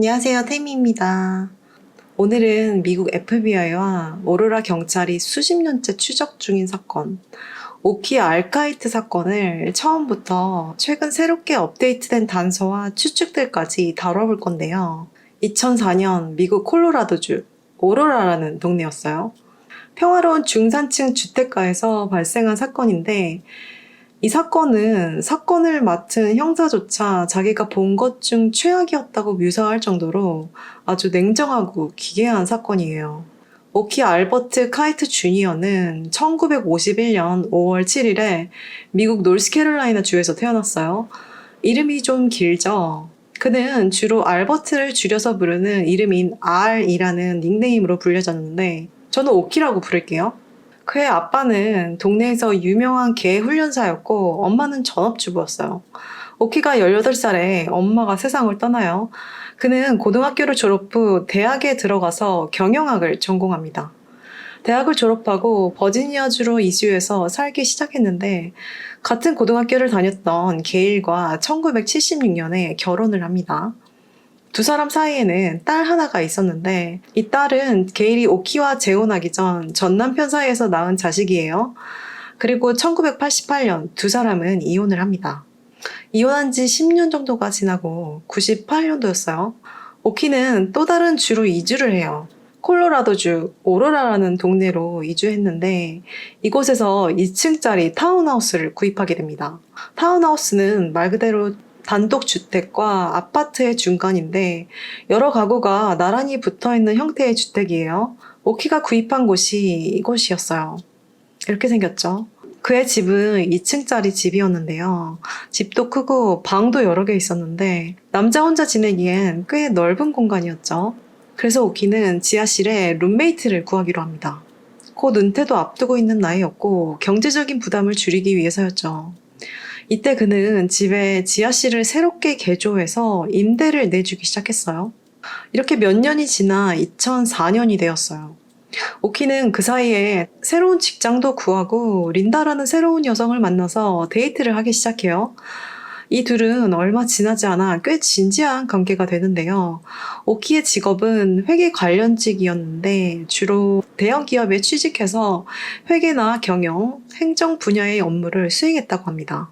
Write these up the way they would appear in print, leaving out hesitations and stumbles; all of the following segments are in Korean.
안녕하세요, 태미입니다. 오늘은 미국 FBI와 오로라 경찰이 수십 년째 추적 중인 사건, 오키 알카이트 사건을 처음부터 최근 새롭게 업데이트된 단서와 추측들까지 다뤄볼 건데요. 2004년 미국 콜로라도주 오로라라는 동네였어요. 평화로운 중산층 주택가에서 발생한 사건인데, 이 사건은 사건을 맡은 형사조차 자기가 본 것 중 최악이었다고 묘사할 정도로 아주 냉정하고 기괴한 사건이에요. 오키 알버트 카이트 주니어는 1951년 5월 7일에 미국 노스캐롤라이나 주에서 태어났어요. 이름이 좀 길죠? 그는 주로 알버트를 줄여서 부르는 이름인 R이라는 닉네임으로 불려졌는데, 저는 오키라고 부를게요. 그의 아빠는 동네에서 유명한 개 훈련사였고 엄마는 전업주부였어요. 오키가 18살에 엄마가 세상을 떠나요. 그는 고등학교를 졸업 후 대학에 들어가서 경영학을 전공합니다. 대학을 졸업하고 버지니아주로 이주해서 살기 시작했는데, 같은 고등학교를 다녔던 게일과 1976년에 결혼을 합니다. 두 사람 사이에는 딸 하나가 있었는데, 이 딸은 게일이 오키와 재혼하기 전 남편 사이에서 낳은 자식이에요. 그리고 1988년 두 사람은 이혼을 합니다. 이혼한 지 10년 정도가 지나고 98년도였어요. 오키는 또 다른 주로 이주를 해요. 콜로라도주 오로라라는 동네로 이주했는데, 이곳에서 2층짜리 타운하우스를 구입하게 됩니다. 타운하우스는 말 그대로 단독주택과 아파트의 중간인데, 여러 가구가 나란히 붙어있는 형태의 주택이에요. 오키가 구입한 곳이 이곳이었어요. 이렇게 생겼죠. 그의 집은 2층짜리 집이었는데요. 집도 크고 방도 여러 개 있었는데, 남자 혼자 지내기엔 꽤 넓은 공간이었죠. 그래서 오키는 지하실에 룸메이트를 구하기로 합니다. 곧 은퇴도 앞두고 있는 나이였고 경제적인 부담을 줄이기 위해서였죠. 이때 그는 집에 지하실을 새롭게 개조해서 임대를 내주기 시작했어요. 이렇게 몇 년이 지나 2004년이 되었어요. 오키는 그 사이에 새로운 직장도 구하고 린다라는 새로운 여성을 만나서 데이트를 하기 시작해요. 이 둘은 얼마 지나지 않아 꽤 진지한 관계가 되는데요. 오키의 직업은 회계 관련직이었는데 주로 대형 기업에 취직해서 회계나 경영, 행정 분야의 업무를 수행했다고 합니다.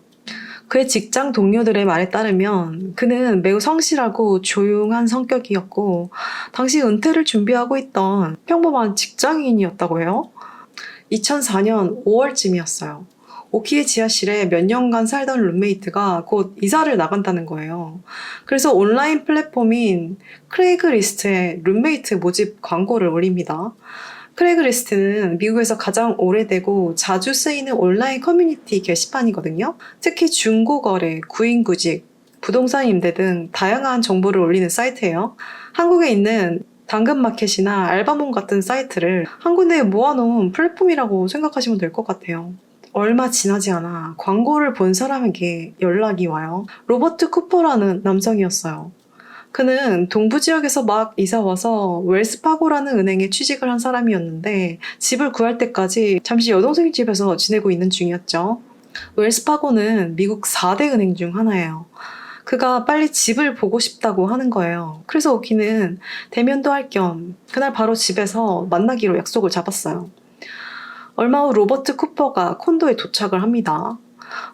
그의 직장 동료들의 말에 따르면 그는 매우 성실하고 조용한 성격이었고, 당시 은퇴를 준비하고 있던 평범한 직장인이었다고 해요. 2004년 5월쯤이었어요. 오키의 지하실에 몇 년간 살던 룸메이트가 곧 이사를 나간다는 거예요. 그래서 온라인 플랫폼인 크레이그리스트에 룸메이트 모집 광고를 올립니다. 크레이그리스트는 미국에서 가장 오래되고 자주 쓰이는 온라인 커뮤니티 게시판이거든요. 특히 중고거래, 구인구직, 부동산 임대 등 다양한 정보를 올리는 사이트예요. 한국에 있는 당근마켓이나 알바몬 같은 사이트를 한 군데에 모아놓은 플랫폼이라고 생각하시면 될 것 같아요. 얼마 지나지 않아 광고를 본 사람에게 연락이 와요. 로버트 쿠퍼라는 남성이었어요. 그는 동부 지역에서 막 이사 와서 웰스파고라는 은행에 취직을 한 사람이었는데, 집을 구할 때까지 잠시 여동생 집에서 지내고 있는 중이었죠. 웰스파고는 미국 4대 은행 중 하나예요. 그가 빨리 집을 보고 싶다고 하는 거예요. 그래서 오키는 대면도 할 겸 그날 바로 집에서 만나기로 약속을 잡았어요. 얼마 후 로버트 쿠퍼가 콘도에 도착을 합니다.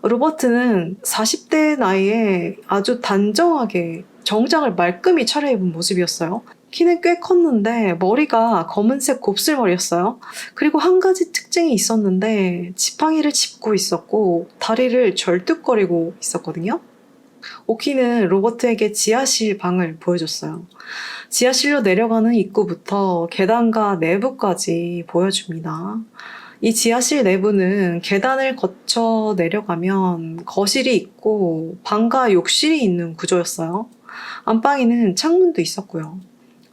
로버트는 40대 나이에 아주 단정하게 정장을 말끔히 차려입은 모습이었어요. 키는 꽤 컸는데 머리가 검은색 곱슬머리였어요. 그리고 한 가지 특징이 있었는데 지팡이를 짚고 있었고 다리를 절뚝거리고 있었거든요. 오키는 로버트에게 지하실 방을 보여줬어요. 지하실로 내려가는 입구부터 계단과 내부까지 보여줍니다. 이 지하실 내부는 계단을 거쳐 내려가면 거실이 있고 방과 욕실이 있는 구조였어요. 안방에는 창문도 있었고요.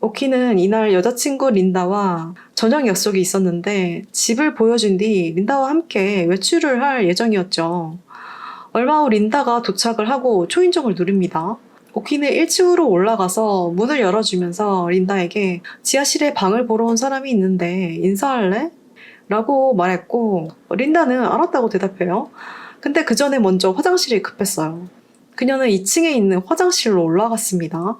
오키는 이날 여자친구 린다와 저녁 약속이 있었는데 집을 보여준 뒤 린다와 함께 외출을 할 예정이었죠. 얼마 후 린다가 도착을 하고 초인종을 누릅니다. 오키는 1층으로 올라가서 문을 열어주면서 린다에게 지하실에 방을 보러 온 사람이 있는데 인사할래? 라고 말했고, 린다는 알았다고 대답해요. 근데 그 전에 먼저 화장실이 급했어요. 그녀는 2층에 있는 화장실로 올라갔습니다.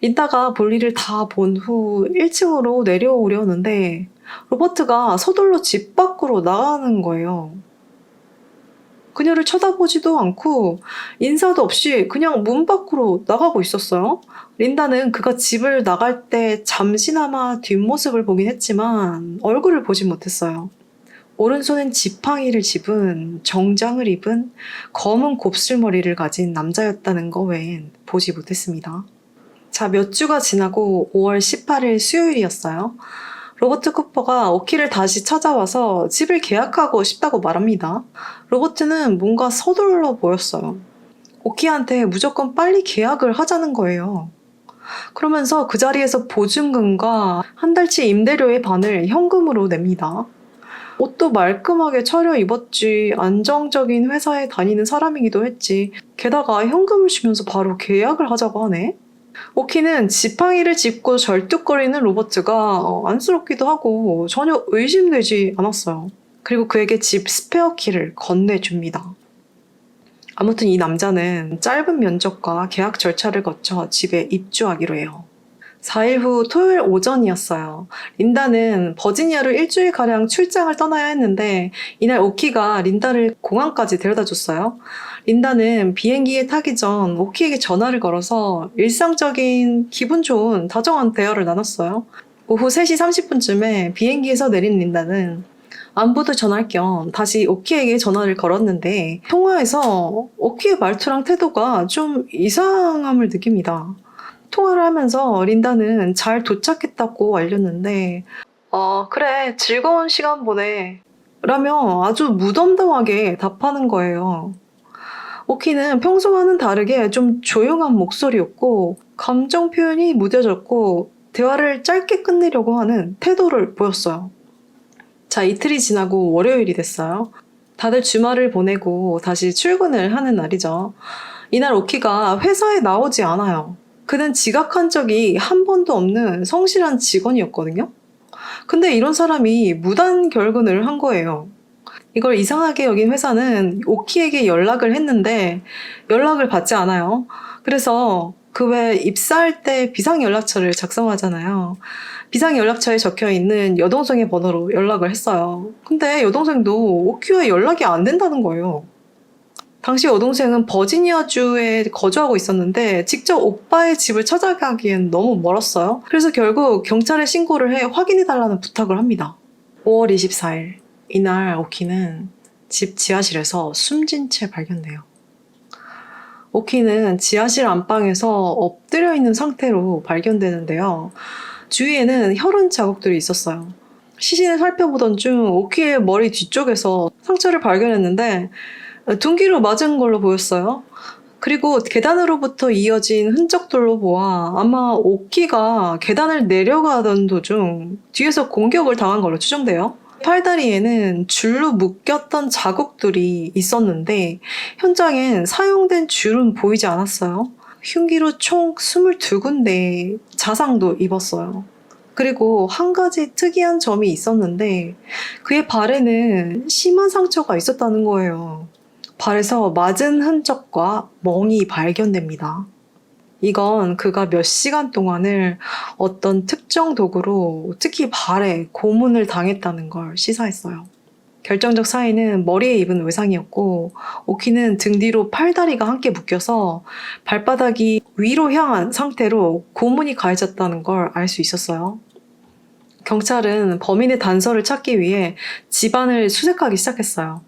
린다가 볼일을 다 본 후 1층으로 내려오려는데 로버트가 서둘러 집 밖으로 나가는 거예요. 그녀를 쳐다보지도 않고 인사도 없이 그냥 문 밖으로 나가고 있었어요. 린다는 그가 집을 나갈 때 잠시나마 뒷모습을 보긴 했지만 얼굴을 보진 못했어요. 오른손엔 지팡이를 집은 정장을 입은 검은 곱슬머리를 가진 남자였다는 거 외엔 보지 못했습니다. 자, 몇 주가 지나고 5월 18일 수요일이었어요. 로버트 쿠퍼가 오키를 다시 찾아와서 집을 계약하고 싶다고 말합니다. 로버트는 뭔가 서둘러 보였어요. 오키한테 무조건 빨리 계약을 하자는 거예요. 그러면서 그 자리에서 보증금과 한 달치 임대료의 반을 현금으로 냅니다. 옷도 말끔하게 차려입었지, 안정적인 회사에 다니는 사람이기도 했지, 게다가 현금을 주면서 바로 계약을 하자고 하네? 오키는 지팡이를 짚고 절뚝거리는 로버트가 안쓰럽기도 하고 전혀 의심되지 않았어요. 그리고 그에게 집 스페어 키를 건네줍니다. 아무튼 이 남자는 짧은 면접과 계약 절차를 거쳐 집에 입주하기로 해요. 4일 후 토요일 오전이었어요. 린다는 버지니아로 일주일가량 출장을 떠나야 했는데 이날 오키가 린다를 공항까지 데려다 줬어요. 린다는 비행기에 타기 전 오키에게 전화를 걸어서 일상적인 기분 좋은 다정한 대화를 나눴어요. 오후 3시 30분쯤에 비행기에서 내린 린다는 안부도 전할 겸 다시 오키에게 전화를 걸었는데 통화에서 오키의 말투랑 태도가 좀 이상함을 느낍니다. 통화를 하면서 린다는 잘 도착했다고 알렸는데 그래, 즐거운 시간 보내 라며 아주 무덤덤하게 답하는 거예요. 오키는 평소와는 다르게 좀 조용한 목소리였고 감정 표현이 무뎌졌고 대화를 짧게 끝내려고 하는 태도를 보였어요. 자, 이틀이 지나고 월요일이 됐어요. 다들 주말을 보내고 다시 출근을 하는 날이죠. 이날 오키가 회사에 나오지 않아요. 그는 지각한 적이 한 번도 없는 성실한 직원이었거든요. 근데 이런 사람이 무단 결근을 한 거예요. 이걸 이상하게 여긴 회사는 오키에게 연락을 했는데 연락을 받지 않아요. 그래서 그 외 입사할 때 비상연락처를 작성하잖아요. 비상연락처에 적혀있는 여동생의 번호로 연락을 했어요. 근데 여동생도 오키와 연락이 안 된다는 거예요. 당시 여동생은 버지니아주에 거주하고 있었는데 직접 오빠의 집을 찾아가기엔 너무 멀었어요. 그래서 결국 경찰에 신고를 해 확인해달라는 부탁을 합니다. 5월 24일 이날 오키는 집 지하실에서 숨진 채 발견돼요. 오키는 지하실 안방에서 엎드려 있는 상태로 발견되는데요. 주위에는 혈흔 자국들이 있었어요. 시신을 살펴보던 중 오키의 머리 뒤쪽에서 상처를 발견했는데 둔기로 맞은 걸로 보였어요. 그리고 계단으로부터 이어진 흔적들로 보아 아마 오키가 계단을 내려가던 도중 뒤에서 공격을 당한 걸로 추정돼요. 팔다리에는 줄로 묶였던 자국들이 있었는데 현장엔 사용된 줄은 보이지 않았어요. 흉기로 총 22군데 자상도 입었어요. 그리고 한 가지 특이한 점이 있었는데 그의 발에는 심한 상처가 있었다는 거예요. 발에서 맞은 흔적과 멍이 발견됩니다. 이건 그가 몇 시간 동안을 어떤 특정 도구로 특히 발에 고문을 당했다는 걸 시사했어요. 결정적 사인은 머리에 입은 외상이었고 오키는 등 뒤로 팔다리가 함께 묶여서 발바닥이 위로 향한 상태로 고문이 가해졌다는 걸 알 수 있었어요. 경찰은 범인의 단서를 찾기 위해 집안을 수색하기 시작했어요.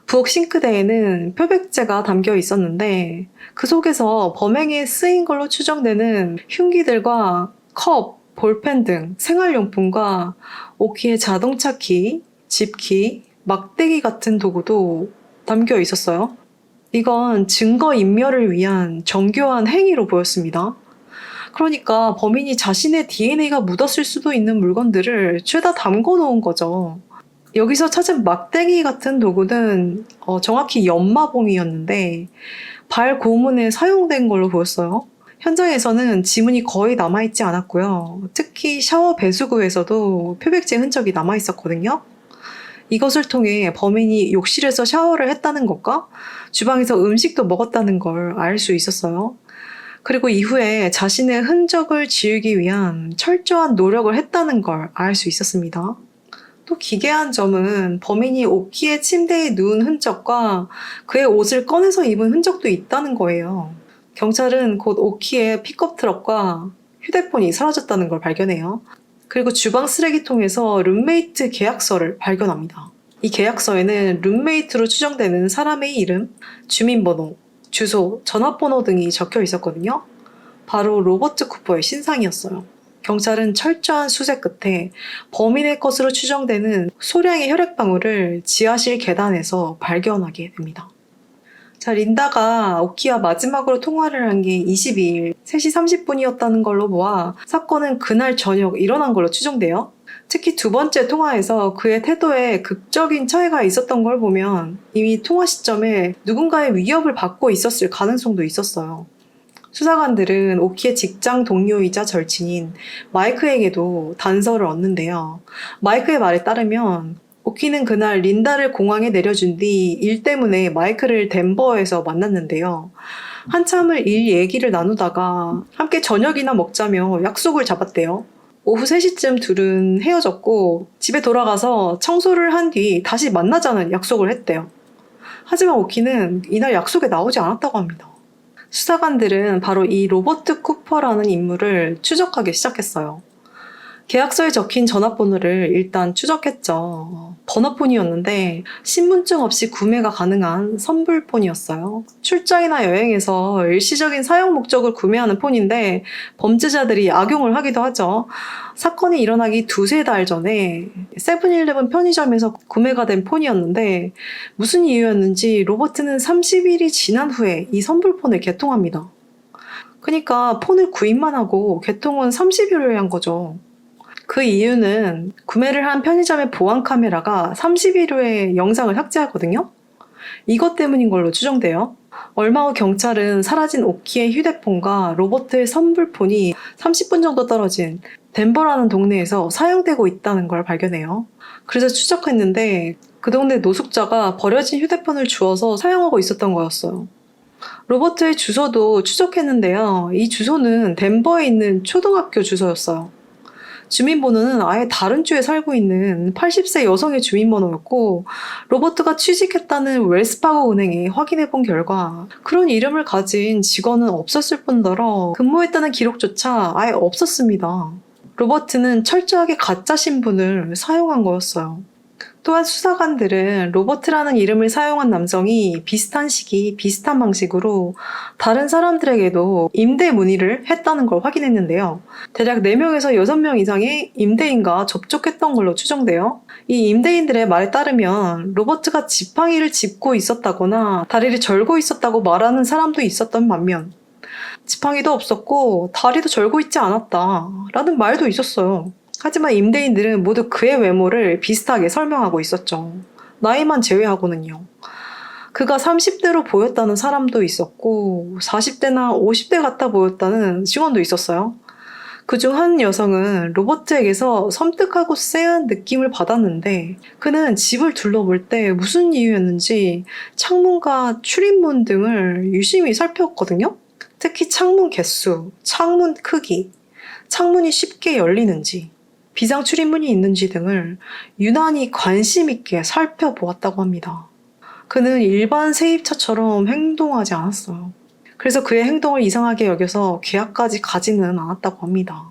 부엌 싱크대에는 표백제가 담겨 있었는데 그 속에서 범행에 쓰인 걸로 추정되는 흉기들과 컵, 볼펜 등 생활용품과 오키의 자동차 키, 집키, 막대기 같은 도구도 담겨 있었어요. 이건 증거인멸을 위한 정교한 행위로 보였습니다. 그러니까 범인이 자신의 DNA가 묻었을 수도 있는 물건들을 죄다 담궈 놓은 거죠. 여기서 찾은 막대기 같은 도구는 정확히 연마봉이었는데 발 고문에 사용된 걸로 보였어요. 현장에서는 지문이 거의 남아있지 않았고요. 특히 샤워 배수구에서도 표백제 흔적이 남아있었거든요. 이것을 통해 범인이 욕실에서 샤워를 했다는 것과 주방에서 음식도 먹었다는 걸 알 수 있었어요. 그리고 이후에 자신의 흔적을 지우기 위한 철저한 노력을 했다는 걸 알 수 있었습니다. 또 기괴한 점은 범인이 오키의 침대에 누운 흔적과 그의 옷을 꺼내서 입은 흔적도 있다는 거예요. 경찰은 곧 오키의 픽업 트럭과 휴대폰이 사라졌다는 걸 발견해요. 그리고 주방 쓰레기통에서 룸메이트 계약서를 발견합니다. 이 계약서에는 룸메이트로 추정되는 사람의 이름, 주민번호, 주소, 전화번호 등이 적혀 있었거든요. 바로 로버트 쿠퍼의 신상이었어요. 경찰은 철저한 수색 끝에 범인의 것으로 추정되는 소량의 혈액방울을 지하실 계단에서 발견하게 됩니다. 자, 린다가 오키와 마지막으로 통화를 한 게 22일 3시 30분이었다는 걸로 보아 사건은 그날 저녁 일어난 걸로 추정돼요. 특히 두 번째 통화에서 그의 태도에 극적인 차이가 있었던 걸 보면 이미 통화 시점에 누군가의 위협을 받고 있었을 가능성도 있었어요. 수사관들은 오키의 직장 동료이자 절친인 마이크에게도 단서를 얻는데요. 마이크의 말에 따르면 오키는 그날 린다를 공항에 내려준 뒤 일 때문에 마이크를 덴버에서 만났는데요. 한참을 일 얘기를 나누다가 함께 저녁이나 먹자며 약속을 잡았대요. 오후 3시쯤 둘은 헤어졌고 집에 돌아가서 청소를 한 뒤 다시 만나자는 약속을 했대요. 하지만 오키는 이날 약속에 나오지 않았다고 합니다. 수사관들은 바로 이 로버트 쿠퍼라는 인물을 추적하기 시작했어요. 계약서에 적힌 전화번호를 일단 추적했죠. 번호폰이었는데 신분증 없이 구매가 가능한 선불폰이었어요. 출장이나 여행에서 일시적인 사용 목적을 구매하는 폰인데 범죄자들이 악용을 하기도 하죠. 사건이 일어나기 두세 달 전에 세븐일레븐 편의점에서 구매가 된 폰이었는데 무슨 이유였는지 로버트는 30일이 지난 후에 이 선불폰을 개통합니다. 그러니까 폰을 구입만 하고 개통은 30일 후에 한 거죠. 그 이유는 구매를 한 편의점의 보안 카메라가 30일 후에 영상을 삭제하거든요. 이것 때문인 걸로 추정돼요. 얼마 후 경찰은 사라진 오키의 휴대폰과 로버트의 선불폰이 30분 정도 떨어진 덴버라는 동네에서 사용되고 있다는 걸 발견해요. 그래서 추적했는데 그 동네 노숙자가 버려진 휴대폰을 주워서 사용하고 있었던 거였어요. 로버트의 주소도 추적했는데요. 이 주소는 덴버에 있는 초등학교 주소였어요. 주민번호는 아예 다른 주에 살고 있는 80세 여성의 주민번호였고 로버트가 취직했다는 웰스파고 은행에 확인해 본 결과 그런 이름을 가진 직원은 없었을 뿐더러 근무했다는 기록조차 아예 없었습니다. 로버트는 철저하게 가짜 신분을 사용한 거였어요. 또한 수사관들은 로버트라는 이름을 사용한 남성이 비슷한 시기, 비슷한 방식으로 다른 사람들에게도 임대 문의를 했다는 걸 확인했는데요. 대략 4명에서 6명 이상의 임대인과 접촉했던 걸로 추정돼요. 이 임대인들의 말에 따르면 로버트가 지팡이를 짚고 있었다거나 다리를 절고 있었다고 말하는 사람도 있었던 반면 지팡이도 없었고 다리도 절고 있지 않았다라는 말도 있었어요. 하지만 임대인들은 모두 그의 외모를 비슷하게 설명하고 있었죠. 나이만 제외하고는요. 그가 30대로 보였다는 사람도 있었고 40대나 50대 같아 보였다는 증언도 있었어요. 그중 한 여성은 로버트에게서 섬뜩하고 쎄한 느낌을 받았는데 그는 집을 둘러볼 때 무슨 이유였는지 창문과 출입문 등을 유심히 살펴봤거든요. 특히 창문 개수, 창문 크기, 창문이 쉽게 열리는지 비상 출입문이 있는지 등을 유난히 관심 있게 살펴보았다고 합니다. 그는 일반 세입자처럼 행동하지 않았어요. 그래서 그의 행동을 이상하게 여겨서 계약까지 가지는 않았다고 합니다.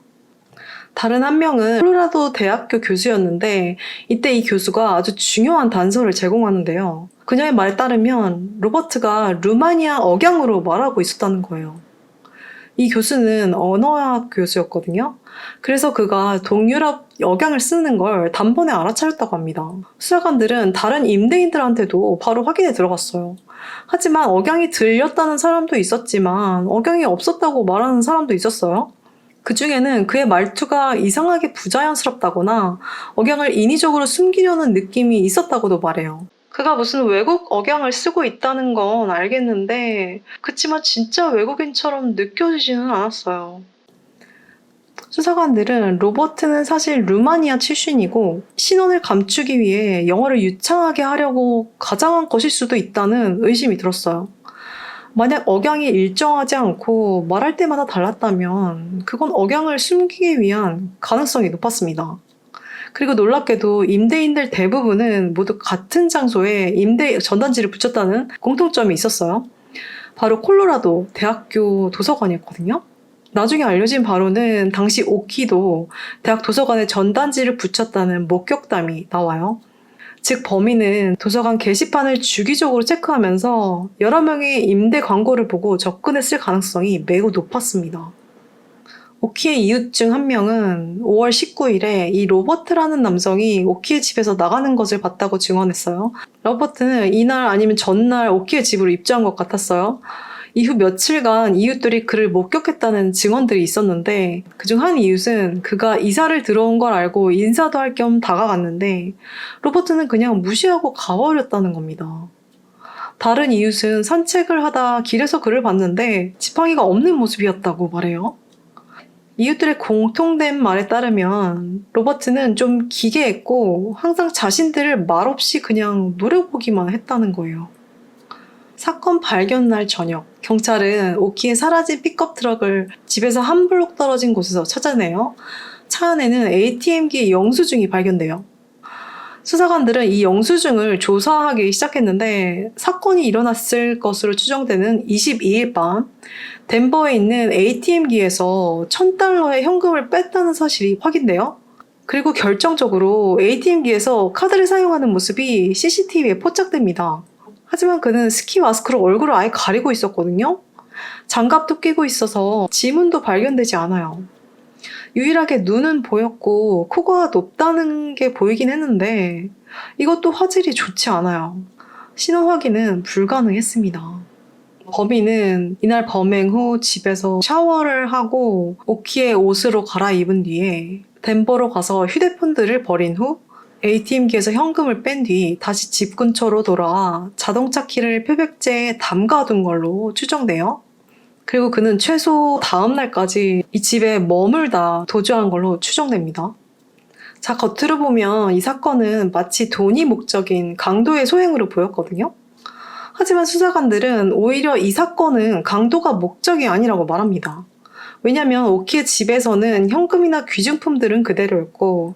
다른 한 명은 콜로라도 대학교 교수였는데 이때 이 교수가 아주 중요한 단서를 제공하는데요. 그녀의 말에 따르면 로버트가 루마니아 억양으로 말하고 있었다는 거예요. 이 교수는 언어학 교수였거든요. 그래서 그가 동유럽 억양을 쓰는 걸 단번에 알아차렸다고 합니다. 수사관들은 다른 임대인들한테도 바로 확인에 들어갔어요. 하지만 억양이 들렸다는 사람도 있었지만 억양이 없었다고 말하는 사람도 있었어요. 그 중에는 그의 말투가 이상하게 부자연스럽다거나 억양을 인위적으로 숨기려는 느낌이 있었다고도 말해요. 그가 무슨 외국 억양을 쓰고 있다는 건 알겠는데 그치만 진짜 외국인처럼 느껴지지는 않았어요. 수사관들은 로버트는 사실 루마니아 출신이고 신원을 감추기 위해 영어를 유창하게 하려고 가장한 것일 수도 있다는 의심이 들었어요. 만약 억양이 일정하지 않고 말할 때마다 달랐다면 그건 억양을 숨기기 위한 가능성이 높았습니다. 그리고 놀랍게도 임대인들 대부분은 모두 같은 장소에 임대 전단지를 붙였다는 공통점이 있었어요. 바로 콜로라도 대학교 도서관이었거든요. 나중에 알려진 바로는 당시 오키도 대학 도서관에 전단지를 붙였다는 목격담이 나와요. 즉 범인은 도서관 게시판을 주기적으로 체크하면서 여러 명의 임대 광고를 보고 접근했을 가능성이 매우 높았습니다. 오키의 이웃 중 한 명은 5월 19일에 이 로버트라는 남성이 오키의 집에서 나가는 것을 봤다고 증언했어요. 로버트는 이날 아니면 전날 오키의 집으로 입주한 것 같았어요. 이후 며칠간 이웃들이 그를 목격했다는 증언들이 있었는데 그중 한 이웃은 그가 이사를 들어온 걸 알고 인사도 할 겸 다가갔는데 로버트는 그냥 무시하고 가버렸다는 겁니다. 다른 이웃은 산책을 하다 길에서 그를 봤는데 지팡이가 없는 모습이었다고 말해요. 이웃들의 공통된 말에 따르면 로버트는 좀 기괴했고 항상 자신들을 말없이 그냥 노려보기만 했다는 거예요. 사건 발견 날 저녁, 경찰은 오키의 사라진 픽업 트럭을 집에서 한 블록 떨어진 곳에서 찾아내요. 차 안에는 ATM기 영수증이 발견돼요. 수사관들은 이 영수증을 조사하기 시작했는데 사건이 일어났을 것으로 추정되는 22일 밤 덴버에 있는 ATM기에서 $1,000의 현금을 뺐다는 사실이 확인돼요. 그리고 결정적으로 ATM기에서 카드를 사용하는 모습이 CCTV에 포착됩니다. 하지만 그는 스키 마스크로 얼굴을 아예 가리고 있었거든요. 장갑도 끼고 있어서 지문도 발견되지 않아요. 유일하게 눈은 보였고 코가 높다는 게 보이긴 했는데 이것도 화질이 좋지 않아요. 신원 확인은 불가능했습니다. 범인은 이날 범행 후 집에서 샤워를 하고 오키의 옷으로 갈아입은 뒤에 덴버로 가서 휴대폰들을 버린 후 ATM기에서 현금을 뺀 뒤 다시 집 근처로 돌아와 자동차 키를 표백제에 담가둔 걸로 추정돼요. 그리고 그는 최소 다음 날까지 이 집에 머물다 도주한 걸로 추정됩니다. 자, 겉으로 보면 이 사건은 마치 돈이 목적인 강도의 소행으로 보였거든요. 하지만 수사관들은 오히려 이 사건은 강도가 목적이 아니라고 말합니다. 왜냐하면 오키의 집에서는 현금이나 귀중품들은 그대로였고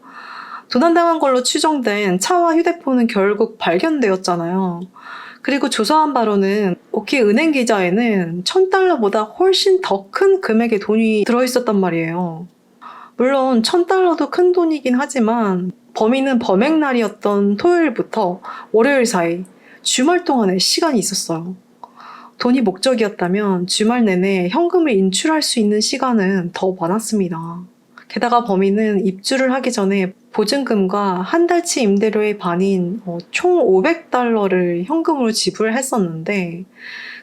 도난당한 걸로 추정된 차와 휴대폰은 결국 발견되었잖아요. 그리고 조사한 바로는 오키 은행 계좌에는 $1,000보다 훨씬 더 큰 금액의 돈이 들어있었단 말이에요. 물론 $1,000도 큰 돈이긴 하지만 범인은 범행 날이었던 토요일부터 월요일 사이 주말 동안에 시간이 있었어요. 돈이 목적이었다면 주말 내내 현금을 인출할 수 있는 시간은 더 많았습니다. 게다가 범인은 입주를 하기 전에 보증금과 한 달치 임대료의 반인 총 $500를 현금으로 지불했었는데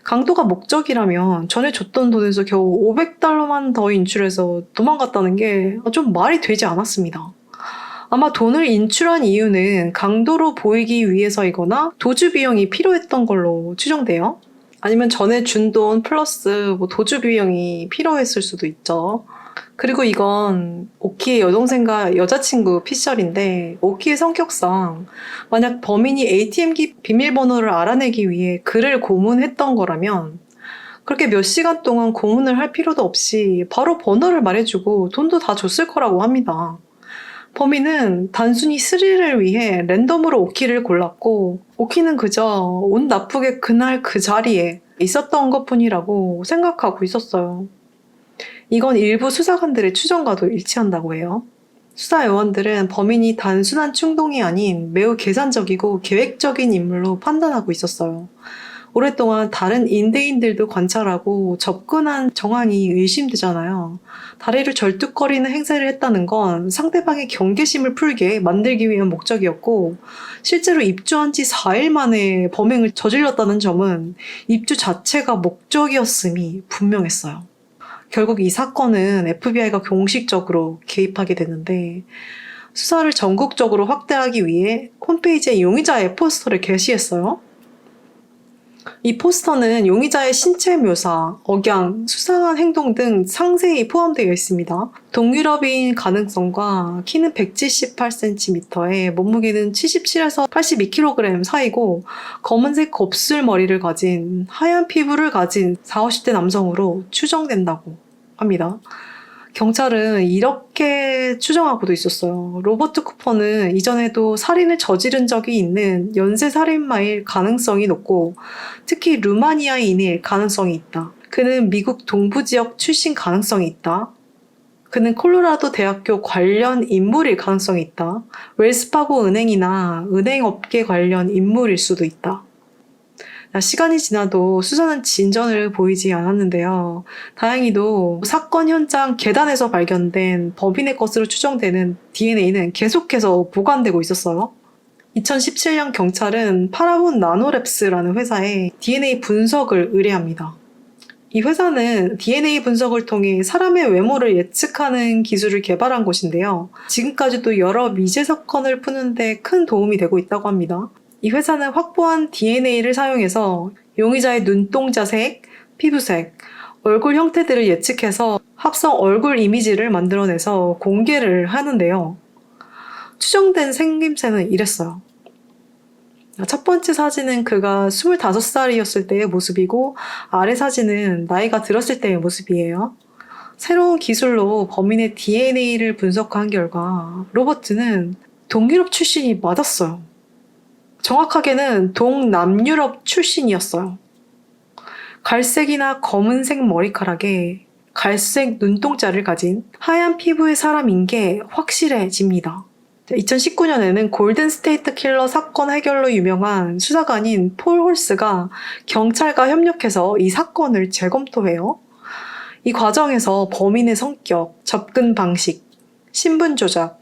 강도가 목적이라면 전에 줬던 돈에서 겨우 $500만 더 인출해서 도망갔다는 게 좀 말이 되지 않았습니다. 아마 돈을 인출한 이유는 강도로 보이기 위해서이거나 도주 비용이 필요했던 걸로 추정돼요. 아니면 전에 준 돈 플러스 도주 비용이 필요했을 수도 있죠. 그리고 이건 오키의 여동생과 여자친구 피셜인데 오키의 성격상 만약 범인이 ATM기 비밀번호를 알아내기 위해 그를 고문했던 거라면 그렇게 몇 시간 동안 고문을 할 필요도 없이 바로 번호를 말해주고 돈도 다 줬을 거라고 합니다. 범인은 단순히 스릴을 위해 랜덤으로 오키를 골랐고 오키는 그저 운 나쁘게 그날 그 자리에 있었던 것뿐이라고 생각하고 있었어요. 이건 일부 수사관들의 추정과도 일치한다고 해요. 수사 요원들은 범인이 단순한 충동이 아닌 매우 계산적이고 계획적인 인물로 판단하고 있었어요. 오랫동안 다른 임대인들도 관찰하고 접근한 정황이 의심되잖아요. 다리를 절뚝거리는 행세를 했다는 건 상대방의 경계심을 풀게 만들기 위한 목적이었고 실제로 입주한 지 4일 만에 범행을 저질렀다는 점은 입주 자체가 목적이었음이 분명했어요. 결국 이 사건은 FBI가 공식적으로 개입하게 되는데 수사를 전국적으로 확대하기 위해 홈페이지에 용의자의 포스터를 게시했어요. 이 포스터는 용의자의 신체 묘사, 억양, 수상한 행동 등 상세히 포함되어 있습니다. 동유럽인 가능성과 키는 178cm에 몸무게는 77에서 82kg 사이고 검은색 곱슬 머리를 가진 하얀 피부를 가진 40, 50대 남성으로 추정된다고 합니다. 경찰은 이렇게 추정하고도 있었어요. 로버트 쿠퍼는 이전에도 살인을 저지른 적이 있는 연쇄 살인마일 가능성이 높고 특히 루마니아인일 가능성이 있다. 그는 미국 동부 지역 출신 가능성이 있다. 그는 콜로라도 대학교 관련 인물일 가능성이 있다. 웰스파고 은행이나 은행업계 관련 인물일 수도 있다. 시간이 지나도 수사는 진전을 보이지 않았는데요. 다행히도 사건 현장 계단에서 발견된 범인의 것으로 추정되는 DNA는 계속해서 보관되고 있었어요. 2017년 경찰은 파라곤 나노랩스라는 회사에 DNA 분석을 의뢰합니다. 이 회사는 DNA 분석을 통해 사람의 외모를 예측하는 기술을 개발한 곳인데요. 지금까지도 여러 미제 사건을 푸는데 큰 도움이 되고 있다고 합니다. 이 회사는 확보한 DNA를 사용해서 용의자의 눈동자색, 피부색, 얼굴 형태들을 예측해서 합성 얼굴 이미지를 만들어내서 공개를 하는데요. 추정된 생김새는 이랬어요. 첫 번째 사진은 그가 25살이었을 때의 모습이고 아래 사진은 나이가 들었을 때의 모습이에요. 새로운 기술로 범인의 DNA를 분석한 결과 로버트는 동유럽 출신이 맞았어요. 정확하게는 동남유럽 출신이었어요. 갈색이나 검은색 머리카락에 갈색 눈동자를 가진 하얀 피부의 사람인 게 확실해집니다. 2019년에는 골든 스테이트 킬러 사건 해결로 유명한 수사관인 폴 홀스가 경찰과 협력해서 이 사건을 재검토해요. 이 과정에서 범인의 성격, 접근 방식, 신분 조작,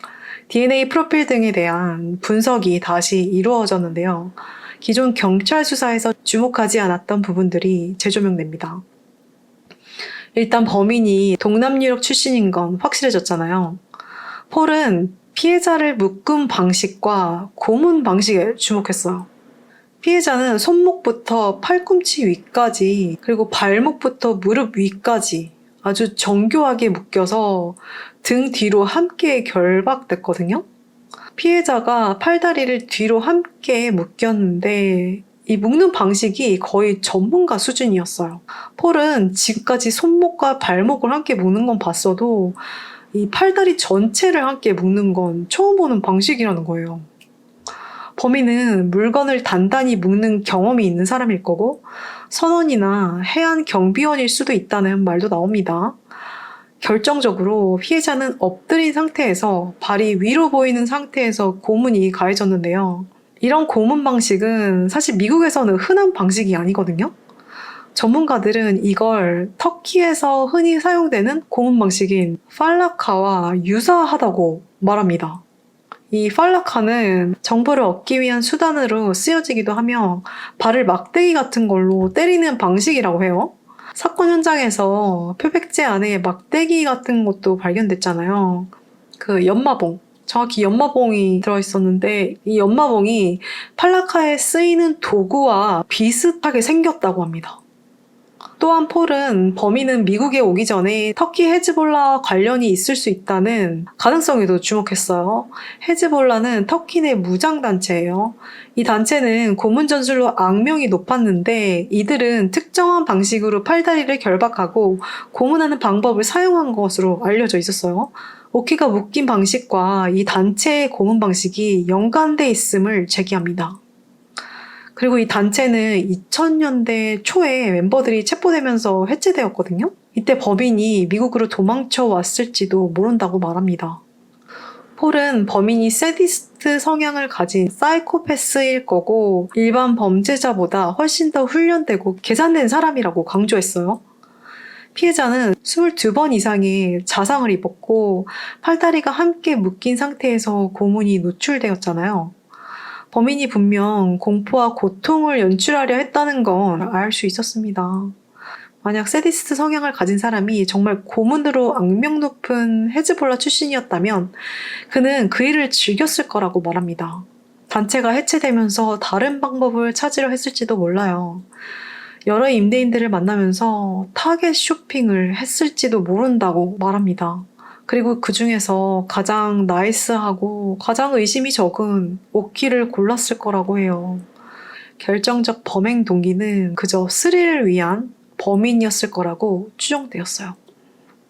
DNA 프로필 등에 대한 분석이 다시 이루어졌는데요. 기존 경찰 수사에서 주목하지 않았던 부분들이 재조명됩니다. 일단 범인이 동남유럽 출신인 건 확실해졌잖아요. 폴은 피해자를 묶음 방식과 고문 방식에 주목했어요. 피해자는 손목부터 팔꿈치 위까지 그리고 발목부터 무릎 위까지 아주 정교하게 묶여서 등 뒤로 함께 결박됐거든요. 피해자가 팔다리를 뒤로 함께 묶였는데 이 묶는 방식이 거의 전문가 수준이었어요. 폴은 지금까지 손목과 발목을 함께 묶는 건 봤어도 이 팔다리 전체를 함께 묶는 건 처음 보는 방식이라는 거예요. 범인은 물건을 단단히 묶는 경험이 있는 사람일 거고 선원이나 해안 경비원일 수도 있다는 말도 나옵니다. 결정적으로 피해자는 엎드린 상태에서 발이 위로 보이는 상태에서 고문이 가해졌는데요. 이런 고문 방식은 사실 미국에서는 흔한 방식이 아니거든요. 전문가들은 이걸 터키에서 흔히 사용되는 고문 방식인 팔라카와 유사하다고 말합니다. 이 팔라카는 정보를 얻기 위한 수단으로 쓰여지기도 하며 발을 막대기 같은 걸로 때리는 방식이라고 해요. 사건 현장에서 표백제 안에 막대기 같은 것도 발견됐잖아요. 그 연마봉, 정확히 연마봉이 들어있었는데 이 연마봉이 팔라카에 쓰이는 도구와 비슷하게 생겼다고 합니다. 또한 폴은 범인은 미국에 오기 전에 터키 헤즈볼라와 관련이 있을 수 있다는 가능성에도 주목했어요. 헤즈볼라는 터키 내 무장단체예요. 이 단체는 고문 전술로 악명이 높았는데 이들은 특정한 방식으로 팔다리를 결박하고 고문하는 방법을 사용한 것으로 알려져 있었어요. 오키가 묶인 방식과 이 단체의 고문 방식이 연관돼 있음을 제기합니다. 그리고 이 단체는 2000년대 초에 멤버들이 체포되면서 해체되었거든요. 이때 범인이 미국으로 도망쳐 왔을지도 모른다고 말합니다. 폴은 범인이 세디스트 성향을 가진 사이코패스일 거고 일반 범죄자보다 훨씬 더 훈련되고 계산된 사람이라고 강조했어요. 피해자는 22번 이상의 자상을 입었고 팔다리가 함께 묶인 상태에서 고문이 노출되었잖아요. 범인이 분명 공포와 고통을 연출하려 했다는 건 알 수 있었습니다. 만약 세디스트 성향을 가진 사람이 정말 고문으로 악명 높은 헤즈볼라 출신이었다면 그는 그 일을 즐겼을 거라고 말합니다. 단체가 해체되면서 다른 방법을 찾으려 했을지도 몰라요. 여러 임대인들을 만나면서 타겟 쇼핑을 했을지도 모른다고 말합니다. 그리고 그 중에서 가장 나이스하고 가장 의심이 적은 오키를 골랐을 거라고 해요. 결정적 범행 동기는 그저 스릴을 위한 범인이었을 거라고 추정되었어요.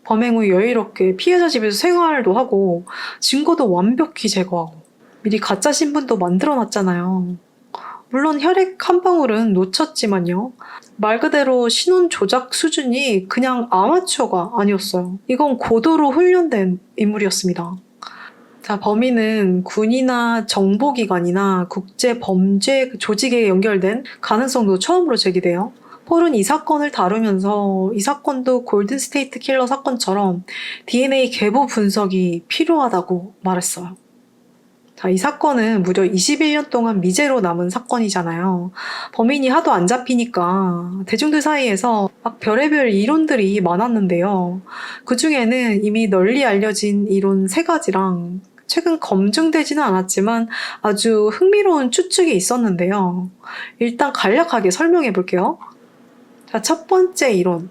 범행 후 여유롭게 피해자 집에서 생활도 하고 증거도 완벽히 제거하고 미리 가짜 신분도 만들어놨잖아요. 물론 혈액 한 방울은 놓쳤지만요. 말 그대로 신원 조작 수준이 그냥 아마추어가 아니었어요. 이건 고도로 훈련된 인물이었습니다. 자, 범인은 군이나 정보기관이나 국제범죄 조직에 연결된 가능성도 처음으로 제기돼요. 폴은 이 사건을 다루면서 이 사건도 골든스테이트 킬러 사건처럼 DNA 계보 분석이 필요하다고 말했어요. 자, 이 사건은 무려 21년 동안 미제로 남은 사건이잖아요. 범인이 하도 안 잡히니까 대중들 사이에서 막 별의별 이론들이 많았는데요. 그 중에는 이미 널리 알려진 이론 3가지랑 최근 검증되지는 않았지만 아주 흥미로운 추측이 있었는데요. 일단 간략하게 설명해 볼게요. 자, 첫 번째 이론.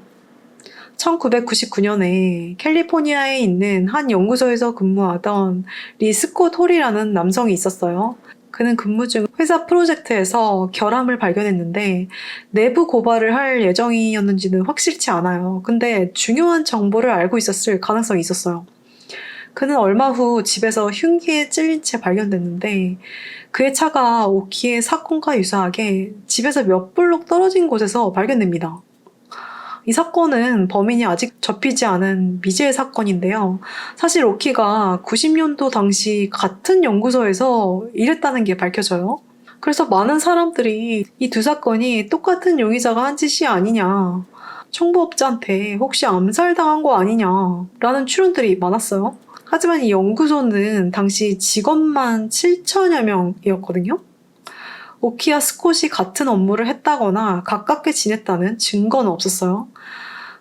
1999년에 캘리포니아에 있는 한 연구소에서 근무하던 리 스콧 홀이라는 남성이 있었어요. 그는 근무 중 회사 프로젝트에서 결함을 발견했는데 내부 고발을 할 예정이었는지는 확실치 않아요. 근데 중요한 정보를 알고 있었을 가능성이 있었어요. 그는 얼마 후 집에서 흉기에 찔린 채 발견됐는데 그의 차가 오키의 사건과 유사하게 집에서 몇 블록 떨어진 곳에서 발견됩니다. 이 사건은 범인이 아직 접히지 않은 미제 사건인데요. 사실 오키가 90년도 당시 같은 연구소에서 일했다는 게 밝혀져요. 그래서 많은 사람들이 이 2사건이 똑같은 용의자가 한 짓이 아니냐, 청부업자한테 혹시 암살당한 거 아니냐 라는 추론들이 많았어요. 하지만 이 연구소는 당시 직원만 7천여 명이었거든요. 오키와 스콧이 같은 업무를 했다거나 가깝게 지냈다는 증거는 없었어요.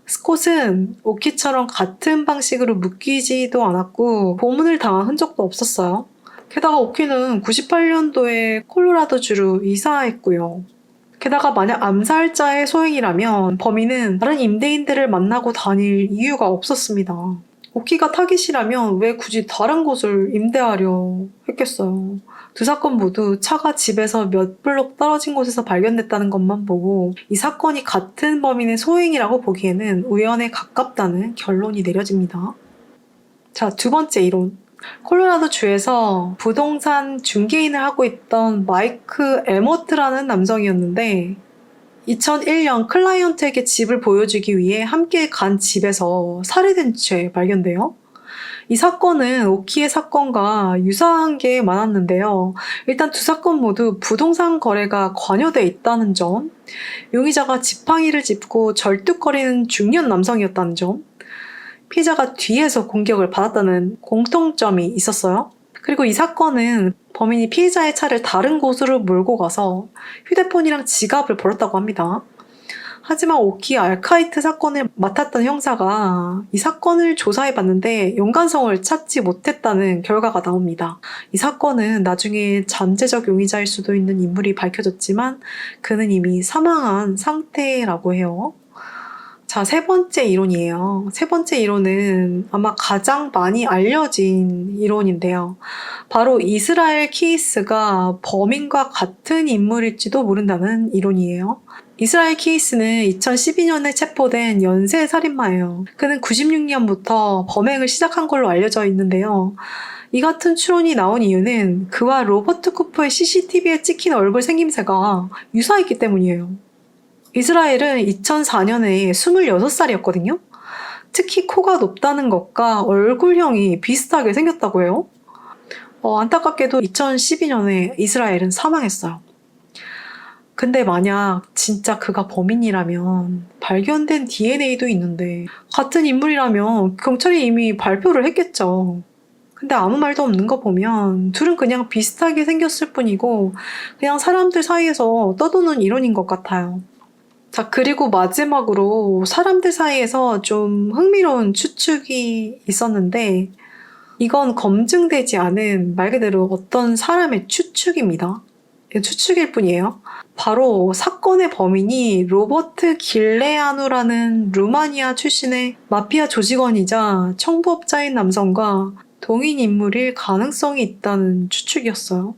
스콧은 오키처럼 같은 방식으로 묶이지도 않았고 고문을 당한 흔적도 없었어요. 게다가 오키는 98년도에 콜로라도주로 이사했고요. 게다가 만약 암살자의 소행이라면 범인은 다른 임대인들을 만나고 다닐 이유가 없었습니다. 오키가 타깃이라면 왜 굳이 다른 곳을 임대하려 했겠어요. 2사건 모두 차가 집에서 몇 블록 떨어진 곳에서 발견됐다는 것만 보고 이 사건이 같은 범인의 소행이라고 보기에는 우연에 가깝다는 결론이 내려집니다. 자, 2번째 이론. 콜로라도 주에서 부동산 중개인을 하고 있던 마이크 에머트라는 남성이었는데 2001년 클라이언트에게 집을 보여주기 위해 함께 간 집에서 살해된 채 발견돼요. 이 사건은 오키의 사건과 유사한 게 많았는데요. 일단 2사건 모두 부동산 거래가 관여돼 있다는 점, 용의자가 지팡이를 짚고 절뚝거리는 중년 남성이었다는 점, 피해자가 뒤에서 공격을 받았다는 공통점이 있었어요. 그리고 이 사건은 범인이 피해자의 차를 다른 곳으로 몰고 가서 휴대폰이랑 지갑을 버렸다고 합니다. 하지만 오키 알카이트 사건을 맡았던 형사가 이 사건을 조사해봤는데 연관성을 찾지 못했다는 결과가 나옵니다. 이 사건은 나중에 잠재적 용의자일 수도 있는 인물이 밝혀졌지만 그는 이미 사망한 상태라고 해요. 자, 3번째 이론이에요. 3번째 이론은 아마 가장 많이 알려진 이론인데요. 바로 이스라엘 키이스가 범인과 같은 인물일지도 모른다는 이론이에요. 이스라엘 키이스는 2012년에 체포된 연쇄 살인마예요. 그는 96년부터 범행을 시작한 걸로 알려져 있는데요. 이 같은 추론이 나온 이유는 그와 로버트 쿠퍼의 CCTV에 찍힌 얼굴 생김새가 유사했기 때문이에요. 이스라엘은 2004년에 26살이었거든요. 특히 코가 높다는 것과 얼굴형이 비슷하게 생겼다고 해요. 안타깝게도 2012년에 이스라엘은 사망했어요. 근데 만약 진짜 그가 범인이라면 발견된 DNA도 있는데 같은 인물이라면 경찰이 이미 발표를 했겠죠. 근데 아무 말도 없는 거 보면 둘은 그냥 비슷하게 생겼을 뿐이고 그냥 사람들 사이에서 떠도는 이론인 것 같아요. 자, 그리고 마지막으로 사람들 사이에서 좀 흥미로운 추측이 있었는데 이건 검증되지 않은 말 그대로 어떤 사람의 추측입니다. 추측일 뿐이에요. 바로 사건의 범인이 로버트 길레아누라는 루마니아 출신의 마피아 조직원이자 청부업자인 남성과 동인 인물일 가능성이 있다는 추측이었어요.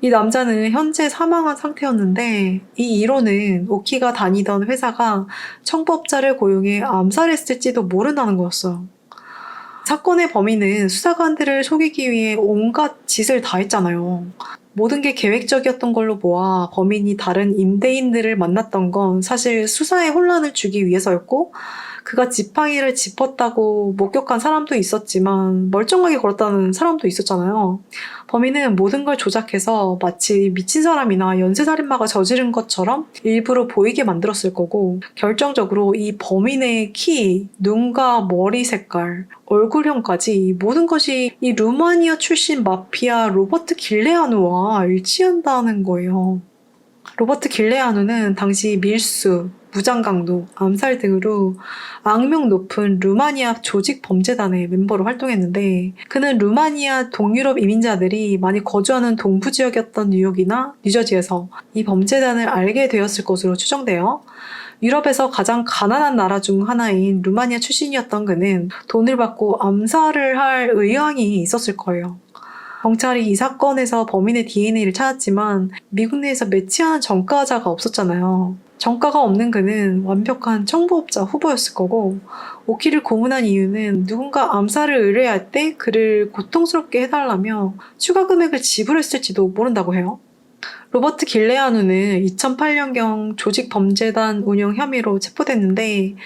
이 남자는 현재 사망한 상태였는데 이 이론은 오키가 다니던 회사가 청부업자를 고용해 암살했을지도 모른다는 거였어요. 사건의 범인은 수사관들을 속이기 위해 온갖 짓을 다 했잖아요. 모든 게 계획적이었던 걸로 보아 범인이 다른 임대인들을 만났던 건 사실 수사에 혼란을 주기 위해서였고, 그가 지팡이를 짚었다고 목격한 사람도 있었지만 멀쩡하게 걸었다는 사람도 있었잖아요. 범인은 모든 걸 조작해서 마치 미친 사람이나 연쇄살인마가 저지른 것처럼 일부러 보이게 만들었을 거고, 결정적으로 이 범인의 키, 눈과 머리 색깔, 얼굴형까지 모든 것이 이 루마니아 출신 마피아 로버트 길레아누와 일치한다는 거예요. 로버트 길레아누는 당시 밀수, 무장강도, 암살 등으로 악명 높은 루마니아 조직 범죄단의 멤버로 활동했는데, 그는 루마니아 동유럽 이민자들이 많이 거주하는 동부 지역이었던 뉴욕이나 뉴저지에서 이 범죄단을 알게 되었을 것으로 추정돼요. 유럽에서 가장 가난한 나라 중 하나인 루마니아 출신이었던 그는 돈을 받고 암살을 할 의향이 있었을 거예요. 경찰이 이 사건에서 범인의 DNA를 찾았지만 미국 내에서 매치하는 전과자가 없었잖아요. 전과가 없는 그는 완벽한 청부업자 후보였을 거고, 오키를 고문한 이유는 누군가 암살을 의뢰할 때 그를 고통스럽게 해달라며 추가 금액을 지불했을지도 모른다고 해요. 로버트 길레아누는 2008년경 조직범죄단 운영 혐의로 체포됐는데,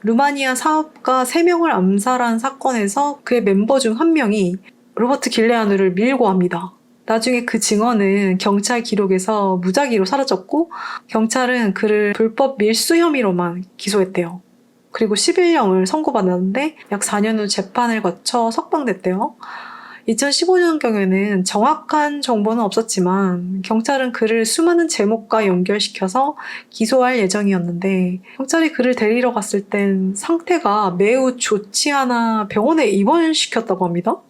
루마니아 사업가 3명을 암살한 사건에서 그의 멤버 중 한 명이 로버트 길레아누를 밀고 합니다. 나중에 그 증언은 경찰 기록에서 무작위로 사라졌고, 경찰은 그를 불법 밀수 혐의로만 기소했대요. 그리고 11형을 선고받았는데 약 4년 후 재판을 거쳐 석방됐대요. 2015년경에는 정확한 정보는 없었지만 경찰은 그를 수많은 제목과 연결시켜서 기소할 예정이었는데, 경찰이 그를 데리러 갔을 땐 상태가 매우 좋지 않아 병원에 입원시켰다고 합니다.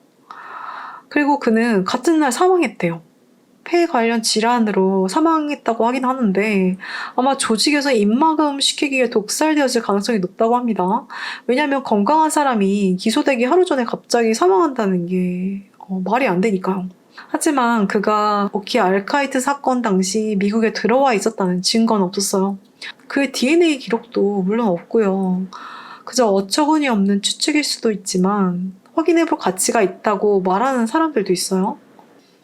그리고 그는 같은 날 사망했대요. 폐 관련 질환으로 사망했다고 하긴 하는데 아마 조직에서 입막음 시키기 위해 독살되었을 가능성이 높다고 합니다. 왜냐하면 건강한 사람이 기소되기 하루 전에 갑자기 사망한다는 게 말이 안 되니까요. 하지만 그가 오키 알카이트 사건 당시 미국에 들어와 있었다는 증거는 없었어요. 그의 DNA 기록도 물론 없고요. 그저 어처구니 없는 추측일 수도 있지만 확인해볼 가치가 있다고 말하는 사람들도 있어요.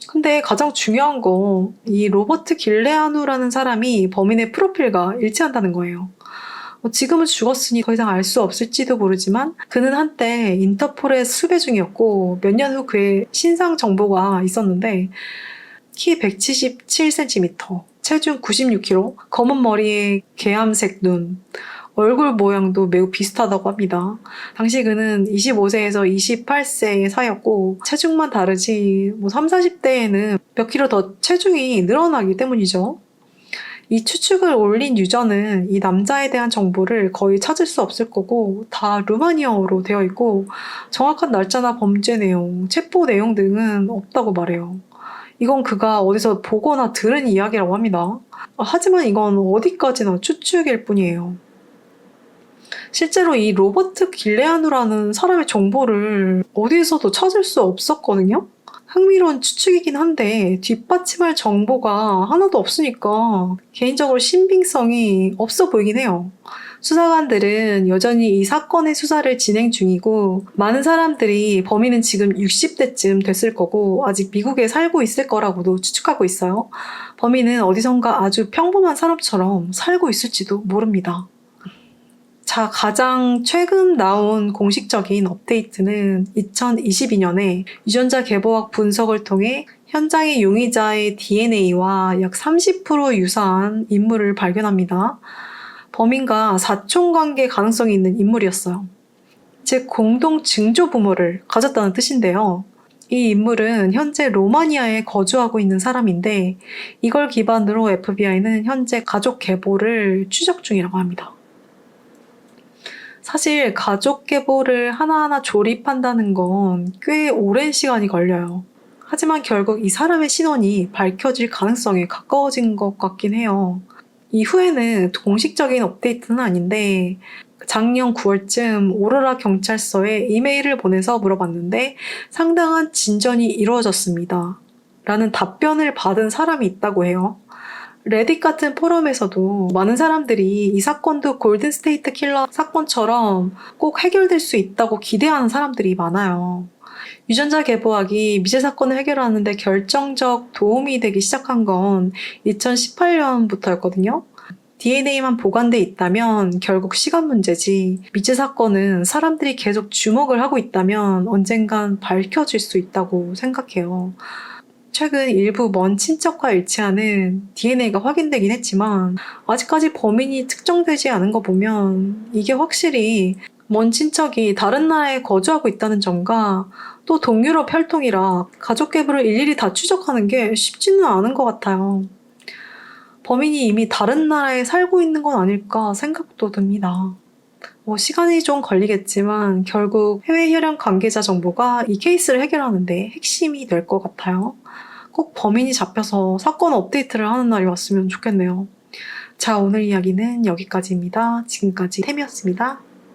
근데 가장 중요한 건 이 로버트 길레아누라는 사람이 범인의 프로필과 일치한다는 거예요. 지금은 죽었으니 더 이상 알 수 없을지도 모르지만 그는 한때 인터폴의 수배 중이었고, 몇 년 후 그의 신상 정보가 있었는데 키 177cm, 체중 96kg, 검은 머리에 개암색 눈, 얼굴 모양도 매우 비슷하다고 합니다. 당시 그는 25세에서 28세 사이였고 체중만 다르지 30, 40대에는 몇 킬로 더 체중이 늘어나기 때문이죠. 이 추측을 올린 유저는 이 남자에 대한 정보를 거의 찾을 수 없을 거고 다 루마니아어로 되어 있고 정확한 날짜나 범죄 내용, 체포 내용 등은 없다고 말해요. 이건 그가 어디서 보거나 들은 이야기라고 합니다. 하지만 이건 어디까지나 추측일 뿐이에요. 실제로 이 로버트 길레아누라는 사람의 정보를 어디에서도 찾을 수 없었거든요? 흥미로운 추측이긴 한데 뒷받침할 정보가 하나도 없으니까 개인적으로 신빙성이 없어 보이긴 해요. 수사관들은 여전히 이 사건의 수사를 진행 중이고 많은 사람들이 범인은 지금 60대쯤 됐을 거고 아직 미국에 살고 있을 거라고도 추측하고 있어요. 범인은 어디선가 아주 평범한 사람처럼 살고 있을지도 모릅니다. 자, 가장 최근 나온 공식적인 업데이트는 2022년에 유전자 개보학 분석을 통해 현장의 용의자의 DNA와 약 30% 유사한 인물을 발견합니다. 범인과 사촌관계 가능성이 있는 인물이었어요. 즉, 공동 증조 부모를 가졌다는 뜻인데요. 이 인물은 현재 로마니아에 거주하고 있는 사람인데 이걸 기반으로 FBI는 현재 가족 계보를 추적 중이라고 합니다. 사실 가족 계보를 하나하나 조립한다는 건 꽤 오랜 시간이 걸려요. 하지만 결국 이 사람의 신원이 밝혀질 가능성이 가까워진 것 같긴 해요. 이후에는 공식적인 업데이트는 아닌데 작년 9월쯤 오로라 경찰서에 이메일을 보내서 물어봤는데 상당한 진전이 이루어졌습니다. 라는 답변을 받은 사람이 있다고 해요. 레딧 같은 포럼에서도 많은 사람들이 이 사건도 골든스테이트 킬러 사건처럼 꼭 해결될 수 있다고 기대하는 사람들이 많아요. 유전자 개보학이 미제 사건을 해결하는 데 결정적 도움이 되기 시작한 건 2018년부터였거든요. DNA만 보관돼 있다면 결국 시간 문제지, 미제 사건은 사람들이 계속 주목을 하고 있다면 언젠간 밝혀질 수 있다고 생각해요. 최근 일부 먼 친척과 일치하는 DNA가 확인되긴 했지만 아직까지 범인이 특정되지 않은 거 보면 이게 확실히 먼 친척이 다른 나라에 거주하고 있다는 점과 또 동유럽 혈통이라 가족 계보를 일일이 다 추적하는 게 쉽지는 않은 것 같아요. 범인이 이미 다른 나라에 살고 있는 건 아닐까 생각도 듭니다. 시간이 좀 걸리겠지만 결국 해외 혈연 관계자 정보가 이 케이스를 해결하는 데 핵심이 될 것 같아요. 꼭 범인이 잡혀서 사건 업데이트를 하는 날이 왔으면 좋겠네요. 자, 오늘 이야기는 여기까지입니다. 지금까지 템이었습니다.